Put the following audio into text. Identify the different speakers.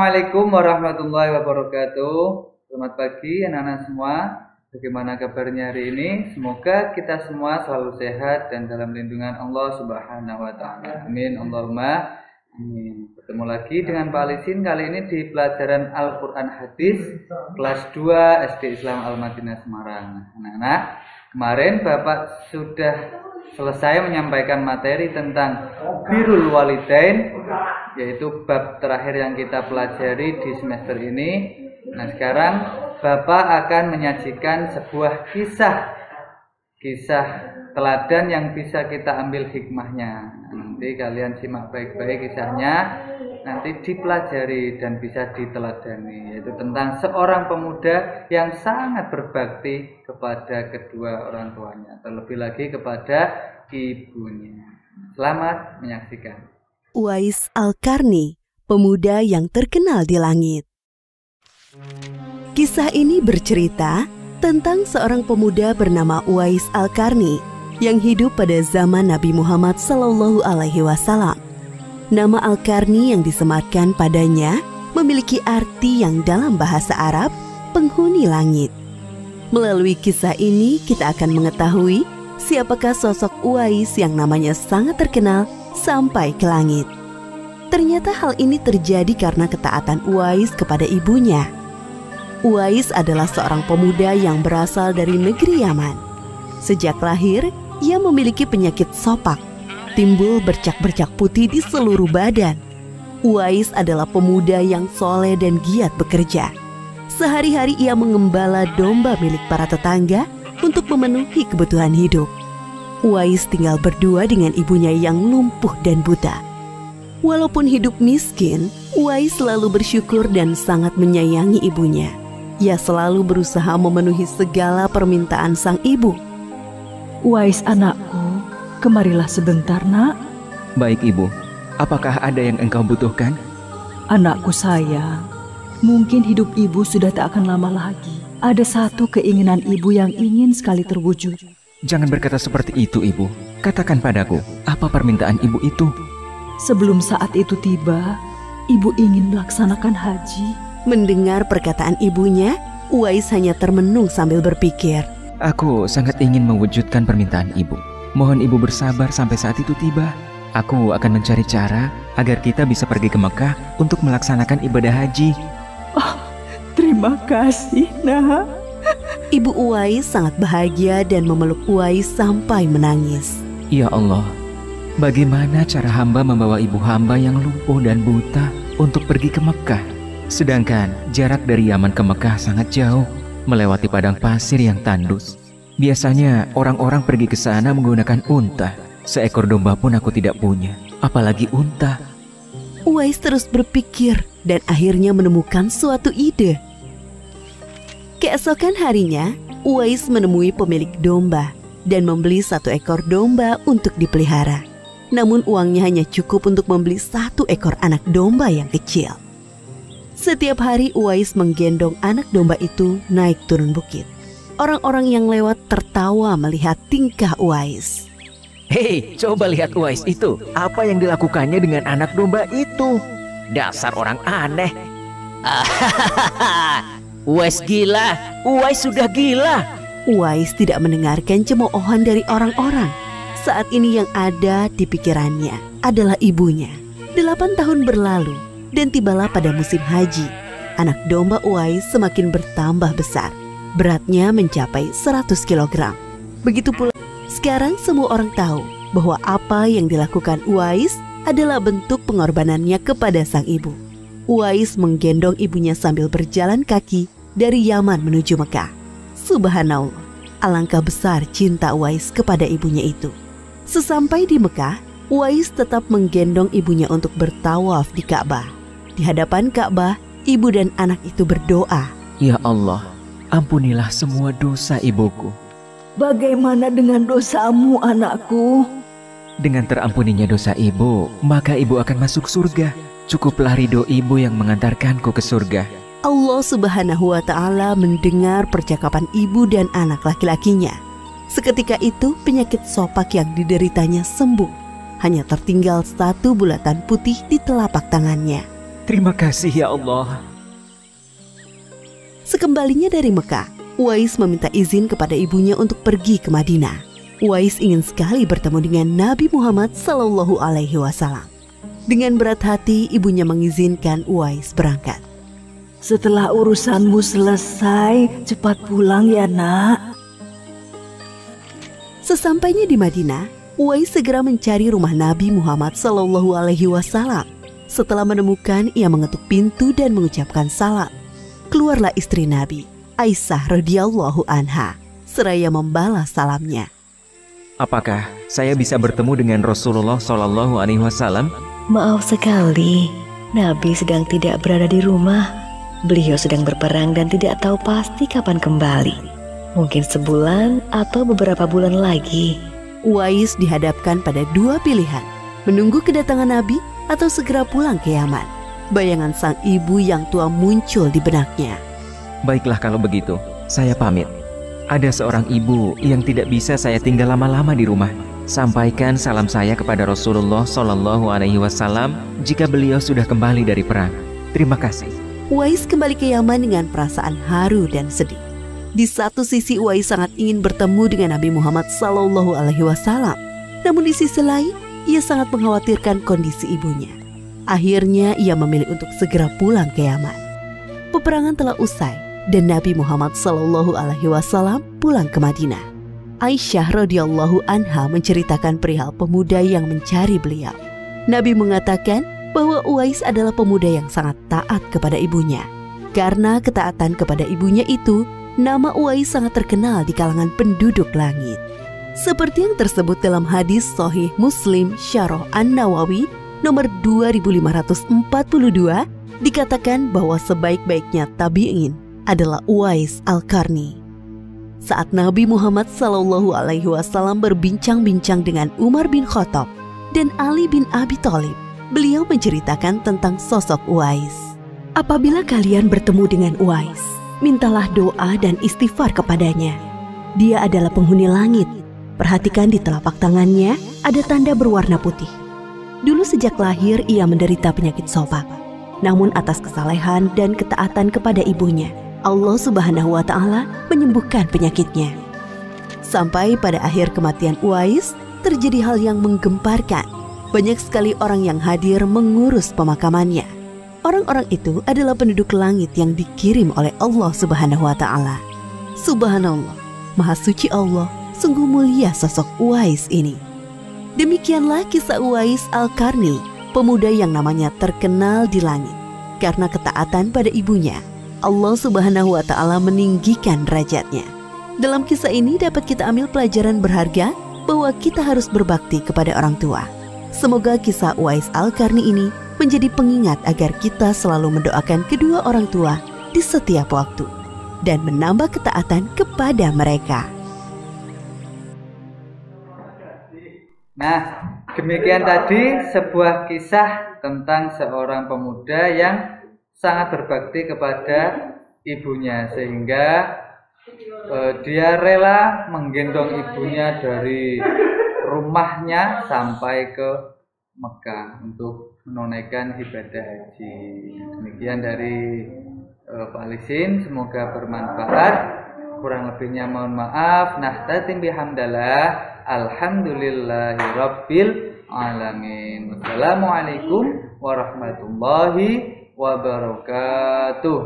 Speaker 1: Assalamualaikum warahmatullahi wabarakatuh. Selamat pagi anak-anak semua. Bagaimana kabarnya hari ini? Semoga kita semua selalu sehat dan dalam lindungan Allah Subhanahu wa taala. Amin. Allahumma amin. Bertemu lagi dengan Pak Alisin kali ini di pelajaran Al-Qur'an Hadis kelas 2 SD Islam Al-Madinah Semarang. Anak-anak, kemarin Bapak sudah selesai menyampaikan materi tentang birrul walidain, yaitu bab terakhir yang kita pelajari di semester ini. Nah, sekarang Bapak akan menyajikan sebuah kisah teladan yang bisa kita ambil hikmahnya. Nanti kalian simak baik-baik kisahnya, nanti dipelajari dan bisa diteladani, yaitu tentang seorang pemuda yang sangat berbakti kepada kedua orang tuanya, terlebih lagi kepada ibunya. Selamat menyaksikan.
Speaker 2: Uwais Al-Qarni, pemuda yang terkenal di langit. Kisah ini bercerita tentang seorang pemuda bernama Uwais Al-Qarni yang hidup pada zaman Nabi Muhammad SAW. Nama Al-Qarni yang disematkan padanya memiliki arti yang dalam bahasa Arab penghuni langit. Melalui kisah ini kita akan mengetahui siapakah sosok Uwais yang namanya sangat terkenal sampai ke langit. Ternyata hal ini terjadi karena ketaatan Uwais kepada ibunya. Uwais adalah seorang pemuda yang berasal dari negeri Yaman. Sejak lahir, ia memiliki penyakit sopak, timbul bercak-bercak putih di seluruh badan. Uwais adalah pemuda yang soleh dan giat bekerja. Sehari-hari ia mengembala domba milik para tetangga untuk memenuhi kebutuhan hidup. Uwais tinggal berdua dengan ibunya yang lumpuh dan buta. Walaupun hidup miskin, Uwais selalu bersyukur dan sangat menyayangi ibunya. Ia selalu berusaha memenuhi segala permintaan sang ibu.
Speaker 3: Uwais anakku, kemarilah sebentar nak.
Speaker 4: Baik ibu, apakah ada yang engkau butuhkan?
Speaker 3: Anakku sayang, mungkin hidup ibu sudah tak akan lama lagi. Ada satu keinginan ibu yang ingin sekali terwujud.
Speaker 4: Jangan berkata seperti itu ibu. Katakan padaku, apa permintaan ibu itu?
Speaker 3: Sebelum saat itu tiba, ibu ingin melaksanakan haji.
Speaker 2: Mendengar perkataan ibunya, Uwais hanya termenung sambil berpikir.
Speaker 4: Aku sangat ingin mewujudkan permintaan ibu. Mohon ibu bersabar sampai saat itu tiba. Aku akan mencari cara agar kita bisa pergi ke Mekah untuk melaksanakan ibadah haji.
Speaker 3: Oh, terima kasih nak.
Speaker 2: Ibu Uwais sangat bahagia dan memeluk Uwais sampai menangis.
Speaker 4: Ya Allah, bagaimana cara hamba membawa ibu hamba yang lumpuh dan buta untuk pergi ke Mekah? Sedangkan jarak dari Yaman ke Mekah sangat jauh, melewati padang pasir yang tandus. Biasanya orang-orang pergi ke sana menggunakan unta. Seekor domba pun aku tidak punya, apalagi unta.
Speaker 2: Uwais terus berpikir dan akhirnya menemukan suatu ide. Keesokan harinya, Uwais menemui pemilik domba dan membeli 1 ekor domba untuk dipelihara. Namun uangnya hanya cukup untuk membeli 1 ekor anak domba yang kecil. Setiap hari Uwais menggendong anak domba itu naik turun bukit. Orang-orang yang lewat tertawa melihat tingkah Uwais.
Speaker 4: Hei, coba lihat Uwais itu. Apa yang dilakukannya dengan anak domba itu? Dasar orang aneh. Uwais gila. Uwais sudah gila.
Speaker 2: Uwais tidak mendengarkan cemoohan dari orang-orang. Saat ini yang ada di pikirannya adalah ibunya. 8 tahun berlalu dan tibalah pada musim haji. Anak domba Uwais semakin bertambah besar. Beratnya mencapai 100 kg. Begitu pula sekarang semua orang tahu bahwa apa yang dilakukan Uwais adalah bentuk pengorbanannya kepada sang ibu. Uwais menggendong ibunya sambil berjalan kaki dari Yaman menuju Mekah. Subhanallah, alangkah besar cinta Uwais kepada ibunya itu. Sesampai di Mekah, Uwais tetap menggendong ibunya untuk bertawaf di Ka'bah. Di hadapan Ka'bah, ibu dan anak itu berdoa.
Speaker 4: Ya Allah, ampunilah semua dosa ibuku.
Speaker 3: Bagaimana dengan dosamu anakku?
Speaker 4: Dengan terampuninya dosa ibu, maka ibu akan masuk surga. Cukuplah ridho ibu yang mengantarkanku ke surga.
Speaker 2: Allah Subhanahu wa ta'ala mendengar percakapan ibu dan anak laki-lakinya. Seketika itu penyakit sopak yang dideritanya sembuh. Hanya tertinggal 1 bulatan putih di telapak tangannya.
Speaker 4: Terima kasih ya Allah.
Speaker 2: Sekembalinya dari Mekah, Uwais meminta izin kepada ibunya untuk pergi ke Madinah. Uwais ingin sekali bertemu dengan Nabi Muhammad SAW. Dengan berat hati, ibunya mengizinkan Uwais berangkat.
Speaker 3: Setelah urusanmu selesai, cepat pulang ya nak.
Speaker 2: Sesampainya di Madinah, Uwais segera mencari rumah Nabi Muhammad SAW. Setelah menemukan, ia mengetuk pintu dan mengucapkan salam. Keluarlah istri Nabi, Aisyah radhiyallahu anha, seraya membalas salamnya.
Speaker 4: Apakah saya bisa bertemu dengan Rasulullah SAW?
Speaker 5: Maaf sekali, Nabi sedang tidak berada di rumah. Beliau sedang berperang dan tidak tahu pasti kapan kembali. Mungkin sebulan atau beberapa bulan lagi.
Speaker 2: Uwais dihadapkan pada dua pilihan, menunggu kedatangan Nabi atau segera pulang ke Yaman. Bayangan sang ibu yang tua muncul di benaknya.
Speaker 4: Baiklah kalau begitu, saya pamit. Ada seorang ibu yang tidak bisa saya tinggal lama-lama di rumah. Sampaikan salam saya kepada Rasulullah SAW jika beliau sudah kembali dari perang. Terima kasih.
Speaker 2: Uwais kembali ke Yaman dengan perasaan haru dan sedih. Di satu sisi Uwais sangat ingin bertemu dengan Nabi Muhammad SAW. Namun di sisi lain, ia sangat mengkhawatirkan kondisi ibunya. Akhirnya ia memilih untuk segera pulang ke Yaman. Peperangan telah usai dan Nabi Muhammad SAW pulang ke Madinah. Aisyah radhiyallahu anha menceritakan perihal pemuda yang mencari beliau. Nabi mengatakan bahwa Uwais adalah pemuda yang sangat taat kepada ibunya. Karena ketaatan kepada ibunya itu, nama Uwais sangat terkenal di kalangan penduduk langit. Seperti yang tersebut dalam hadis Sahih Muslim Syarah An-Nawawi nomor 2542, dikatakan bahwa sebaik-baiknya tabi'in adalah Uwais Al-Qarni. Saat Nabi Muhammad SAW berbincang-bincang dengan Umar bin Khattab dan Ali bin Abi Thalib, beliau menceritakan tentang sosok Uwais. Apabila kalian bertemu dengan Uwais, mintalah doa dan istighfar kepadanya. Dia adalah penghuni langit. Perhatikan di telapak tangannya ada tanda berwarna putih. Dulu sejak lahir ia menderita penyakit sobak. Namun atas kesalehan dan ketaatan kepada ibunya, Allah Subhanahu wa Ta'ala menyembuhkan penyakitnya. Sampai pada akhir kematian Uwais, terjadi hal yang menggemparkan. Banyak sekali orang yang hadir mengurus pemakamannya. Orang-orang itu adalah penduduk langit yang dikirim oleh Allah Subhanahu wa Ta'ala. Subhanallah, Maha Suci Allah, sungguh mulia sosok Uwais ini. Demikianlah kisah Uwais Al-Qarni, pemuda yang namanya terkenal di langit. Karena ketaatan pada ibunya, Allah Subhanahu wa Ta'ala meninggikan derajatnya. Dalam kisah ini dapat kita ambil pelajaran berharga bahwa kita harus berbakti kepada orang tua. Semoga kisah Uwais Al-Qarni ini menjadi pengingat agar kita selalu mendoakan kedua orang tua di setiap waktu dan menambah ketaatan kepada mereka.
Speaker 1: Nah, demikian tadi sebuah kisah tentang seorang pemuda yang sangat berbakti kepada ibunya, sehingga dia rela menggendong ibunya dari rumahnya sampai ke Mekah untuk menunaikan ibadah haji. Demikian dari Pak Lisin, semoga bermanfaat. Kurang lebihnya mohon maaf. Nahtatim bihamdallah. Alhamdulillahirabbil alamin. Wassalamualaikum warahmatullahi wabarakatuh.